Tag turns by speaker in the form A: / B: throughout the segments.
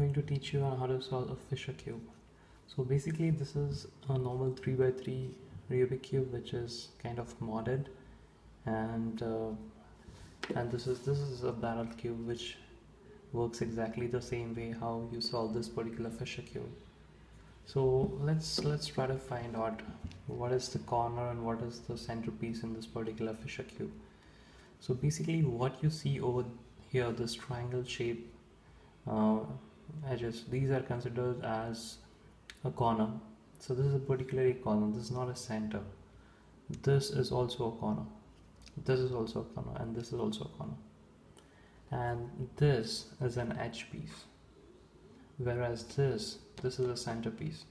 A: going to teach you on how to solve a Fischer cube. So basically this is a normal 3x3 Rubik cube which is kind of modded, and this is a barrel cube which works exactly the same way how you solve this particular Fischer cube. So let's try to find out what is the corner and what is the centerpiece in this particular Fischer cube. So basically what you see over here, this triangle shape edges, these are considered as a corner. So this is a particularly corner, this is not a center. This is also a corner, this is also a corner, and this is also a corner. And this is an edge piece, whereas this is a centerpiece.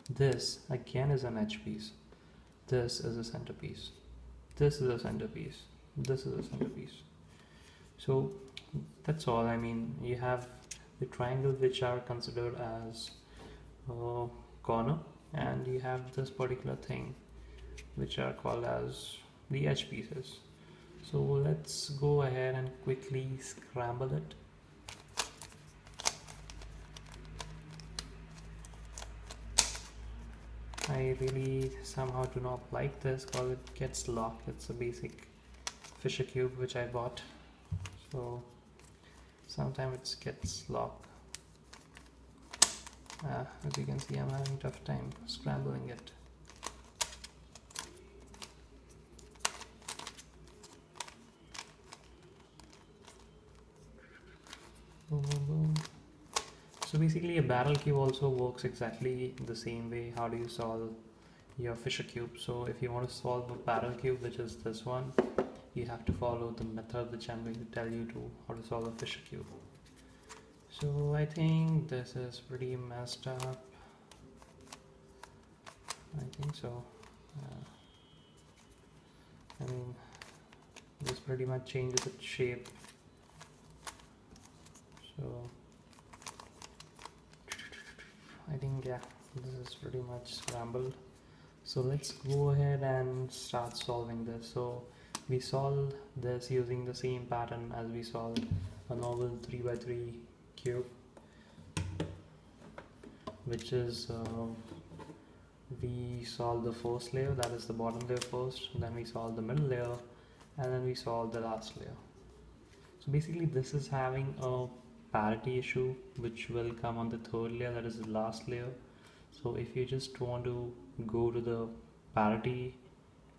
A: This again is an edge piece. This is a centerpiece. This is a centerpiece. This is a centerpiece. So that's all. I mean, you have the triangles which are considered as a corner, and you have this particular thing which are called as the edge pieces. So let's go ahead and quickly scramble it. I really somehow do not like this because it gets locked. It's a basic Fischer cube which I bought, so sometimes it gets locked. As you can see, I'm having a tough time scrambling it. Boom, boom, boom. So basically a barrel cube also works exactly the same way. How do you solve your Fischer cube? So if you want to solve a barrel cube, which is this one, you have to follow the method which I'm going to tell you to how to solve a Fischer cube. So I think this is pretty messed up. I think so. I mean, this pretty much changes its shape. So I think, yeah, this is pretty much scrambled. So let's go ahead and start solving this. So we solve this using the same pattern as we solved a normal 3x3 cube, which is we solve the first layer, that is the bottom layer first, then we solve the middle layer, and then we solve the last layer. So basically this is having a parity issue which will come on the third layer, that is the last layer. So if you just want to go to the parity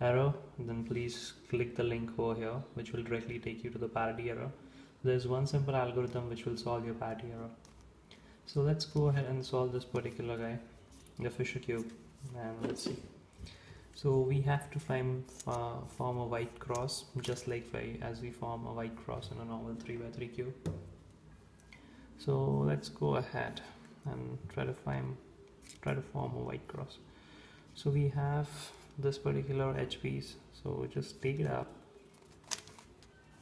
A: error, then please click the link over here which will directly take you to the parity error. There's one simple algorithm which will solve your parity error. So let's go ahead and solve this particular guy, the Fischer cube, and let's see. So we have to form a white cross, just like as we form a white cross in a normal 3x3 cube. So let's go ahead and try to form a white cross. So we have this particular edge piece, so just take it up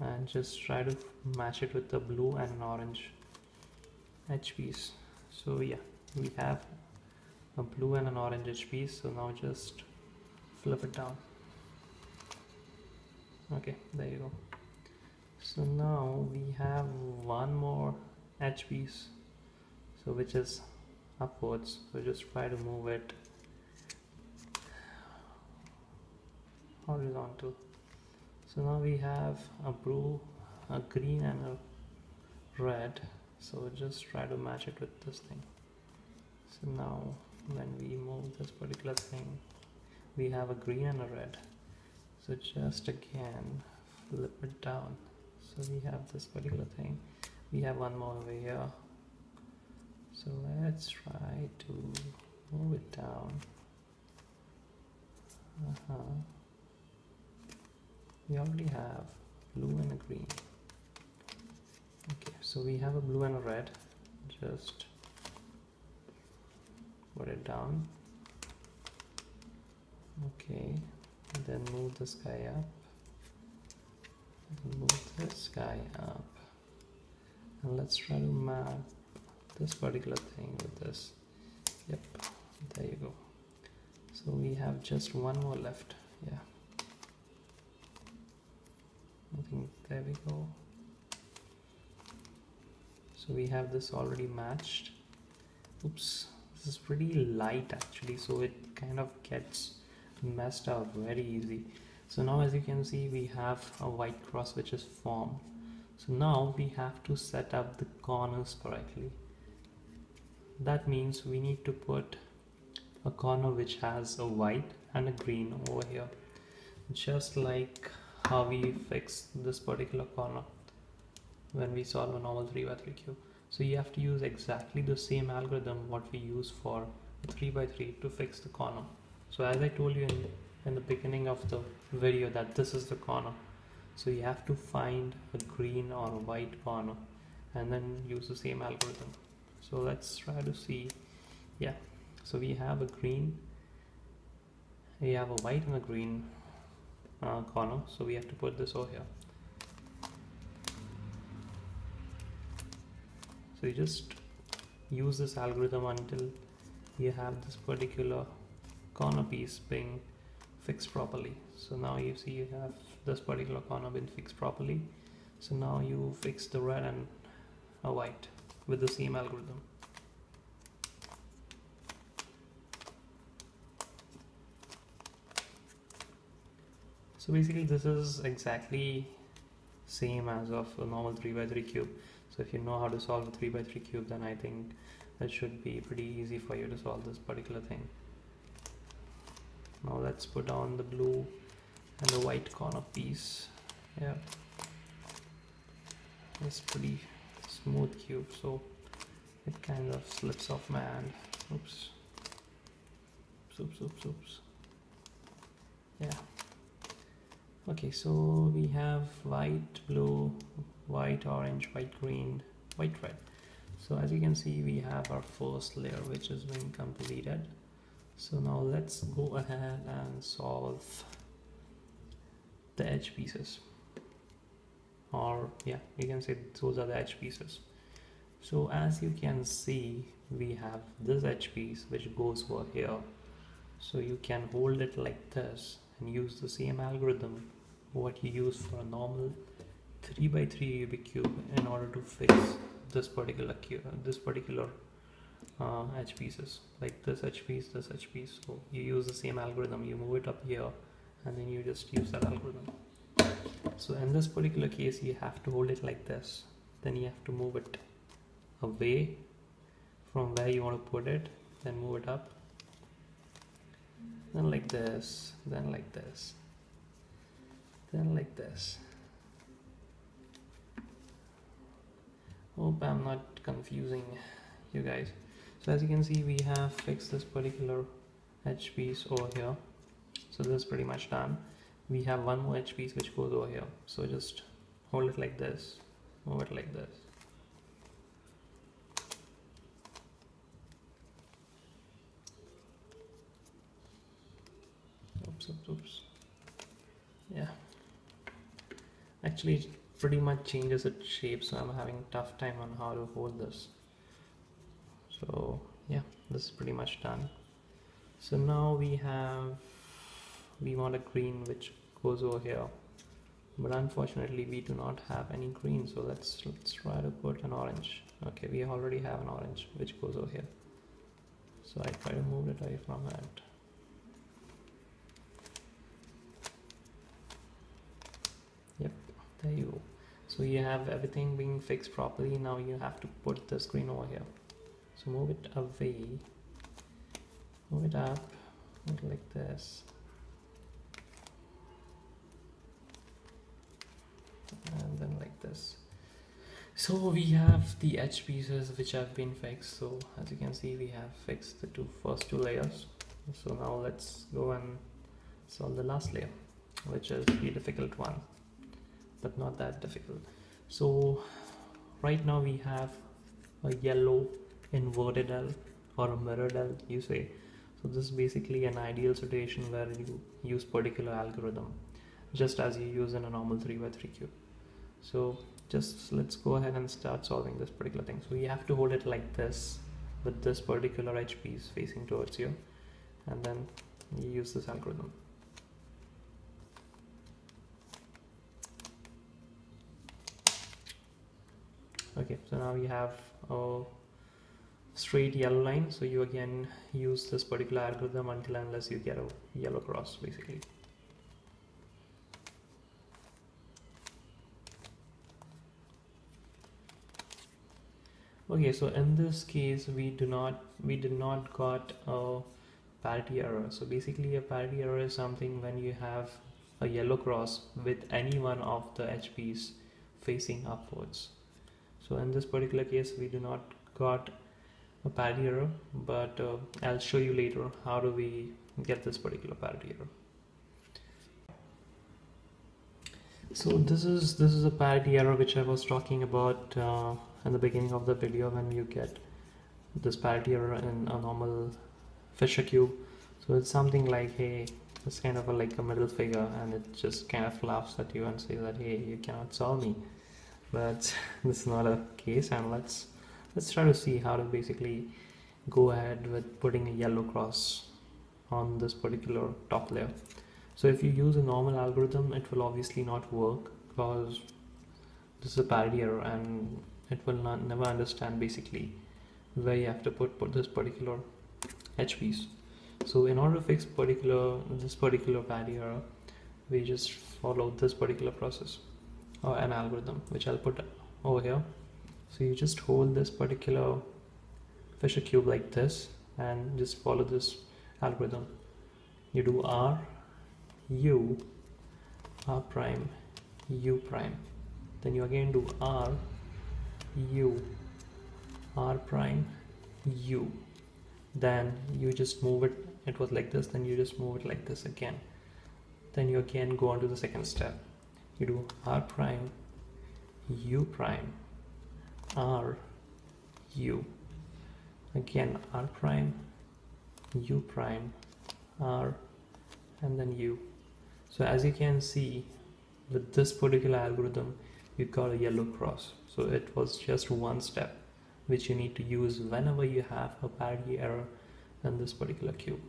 A: and just try to match it with the blue and an orange edge piece. So yeah, we have a blue and an orange edge piece. So now just flip it down. Okay, there you go. So now we have one more edge piece, so which is upwards. So just try to move it horizontal. So now we have a blue, a green, and a red. So just try to match it with this thing. So now when we move this particular thing, we have a green and a red. So just again flip it down. So we have this particular thing. We have one more over here. So let's try to move it down. We already have blue and a green. Okay, so we have a blue and a red. Just put it down. Okay, and then move this guy up. And move this guy up. And let's try to map this particular thing with this. Yep, there you go. So we have just one more left. Yeah, I think there we go. So we have this already matched. Oops, this is pretty light actually, so it kind of gets messed up very easy. So now as you can see, we have a white cross which is formed. So now we have to set up the corners correctly. That means we need to put a corner which has a white and a green over here, just like how we fix this particular corner when we solve a normal 3x3 cube. So you have to use exactly the same algorithm what we use for 3x3 to fix the corner. So as I told you in the beginning of the video that this is the corner, so you have to find a green or a white corner and then use the same algorithm. So let's try to see. Yeah, so we have a green, we have a white and a green corner, so we have to put this over here. So you just use this algorithm until you have this particular corner piece being fixed properly. So now you see you have this particular corner been fixed properly. So now you fix the red and a white with the same algorithm. So basically this is exactly same as of a normal 3x3 cube. So if you know how to solve a 3x3 cube, then I think that should be pretty easy for you to solve this particular thing. Now let's put down the blue and the white corner piece. Yeah, it's pretty smooth cube, so it kind of slips off my hand. Oops. Oops. Yeah. Okay, so we have white, blue, white, orange, white, green, white, red. So as you can see, we have our first layer which has been completed. So now let's go ahead and solve the edge pieces, or yeah, you can say those are the edge pieces. So as you can see, we have this edge piece which goes over here. So you can hold it like this and use the same algorithm what you use for a normal 3x3 Rubik cube in order to fix this particular cube, edge pieces, like this edge piece, this edge piece. So you use the same algorithm, you move it up here and then you just use that algorithm. So in this particular case, you have to hold it like this, then you have to move it away from where you want to put it, then move it up, then like this, then like this, then like this. Hope I'm not confusing you guys. So as you can see, we have fixed this particular edge piece over here. So this is pretty much done. We have one more edge piece which goes over here. So just hold it like this, move it like this. Oops. Yeah. Actually, it pretty much changes its shape, so I'm having a tough time on how to hold this. So yeah, this is pretty much done. So now we want a green which goes over here, but unfortunately we do not have any green. So let's try to put an orange. Okay, we already have an orange which goes over here. So I try to move it away from it. Yep, there you go. So you have everything being fixed properly. Now you have to put the screen over here. So move it away, move it up, move it like this, and then like this. So we have the edge pieces which have been fixed. So as you can see, we have fixed the first two layers. So now let's go and solve the last layer, which is the difficult one, but not that difficult. So right now we have a yellow inverted L or a mirrored L, you say. So this is basically an ideal situation where you use particular algorithm just as you use in a normal 3x3 cube. So just let's go ahead and start solving this particular thing. So you have to hold it like this with this particular edge piece facing towards you, and then you use this algorithm. Okay, so now we have a straight yellow line, so you again use this particular algorithm until unless you get a yellow cross basically. Okay, so in this case we did not got a parity error. So basically a parity error is something when you have a yellow cross with any one of the HPs facing upwards. So in this particular case we do not got a parity error, but I'll show you later how do we get this particular parity error. So this is a parity error which I was talking about in the beginning of the video, when you get this parity error in a normal Fischer cube. So it's something like, hey, it's kind of like a middle figure, and it just kind of laughs at you and says that, hey, you cannot solve me. But this is not a case, and let's try to see how to basically go ahead with putting a yellow cross on this particular top layer. So if you use a normal algorithm, it will obviously not work because this is a parity error, and it will never understand basically where you have to put this particular HPs. So in order to fix this particular parity error, we just follow this particular process or an algorithm, which I'll put over here. So you just hold this particular Fischer cube like this and just follow this algorithm. You do R, U, R prime, U prime. Then you again do R, U, R prime, U. Then you just move it. It was like this. Then you just move it like this again. Then you again go on to the second step. You do R prime, U prime, R, U. Again R prime, U prime, R, and then U. So as you can see, with this particular algorithm, you got a yellow cross. So it was just one step which you need to use whenever you have a parity error in this particular cube.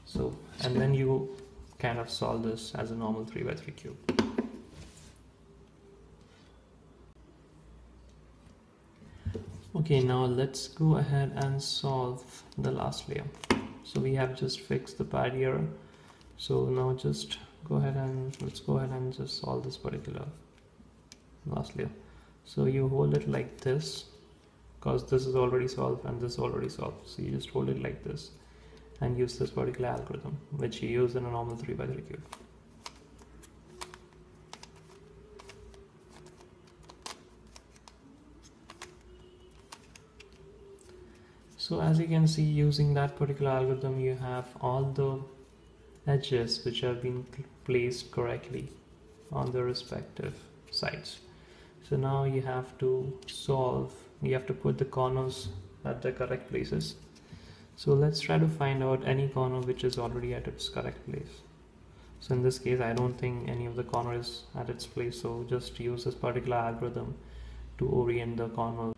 A: So, and then you kind of solve this as a normal 3x3 cube. Okay, now let's go ahead and solve the last layer. So we have just fixed the parity error. So now just let's go ahead and just solve this particular last layer. So you hold it like this, because this is already solved and this is already solved. So you just hold it like this and use this particular algorithm, which you use in a normal 3x3 cube. So as you can see, using that particular algorithm, you have all the edges which have been placed correctly on the respective sides. So now you have to put the corners at the correct places. So let's try to find out any corner which is already at its correct place. So in this case, I don't think any of the corner is at its place, so just use this particular algorithm to orient the corner.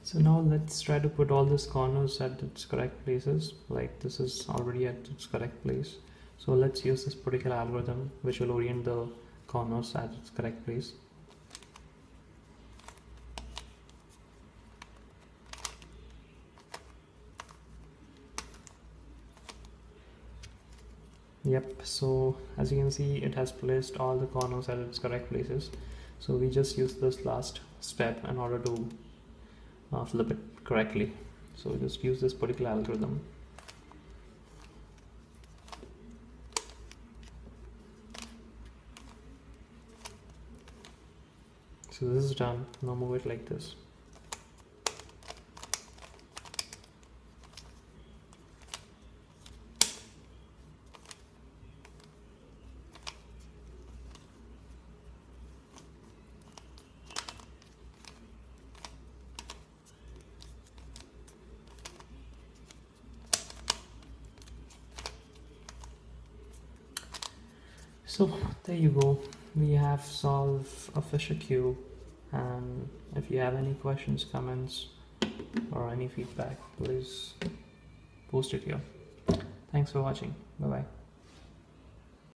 A: So now let's try to put all these corners at its correct places. Like this is already at its correct place. So let's use this particular algorithm which will orient the corners at its correct place. Yep, so as you can see, it has placed all the corners at its correct places. So we just use this last step in order to flip it correctly. So just use this particular algorithm. So this is done. Now move it like this. So there you go. We have solved a Fischer cube, and if you have any questions, comments, or any feedback, please post it here. Thanks for watching. Bye bye.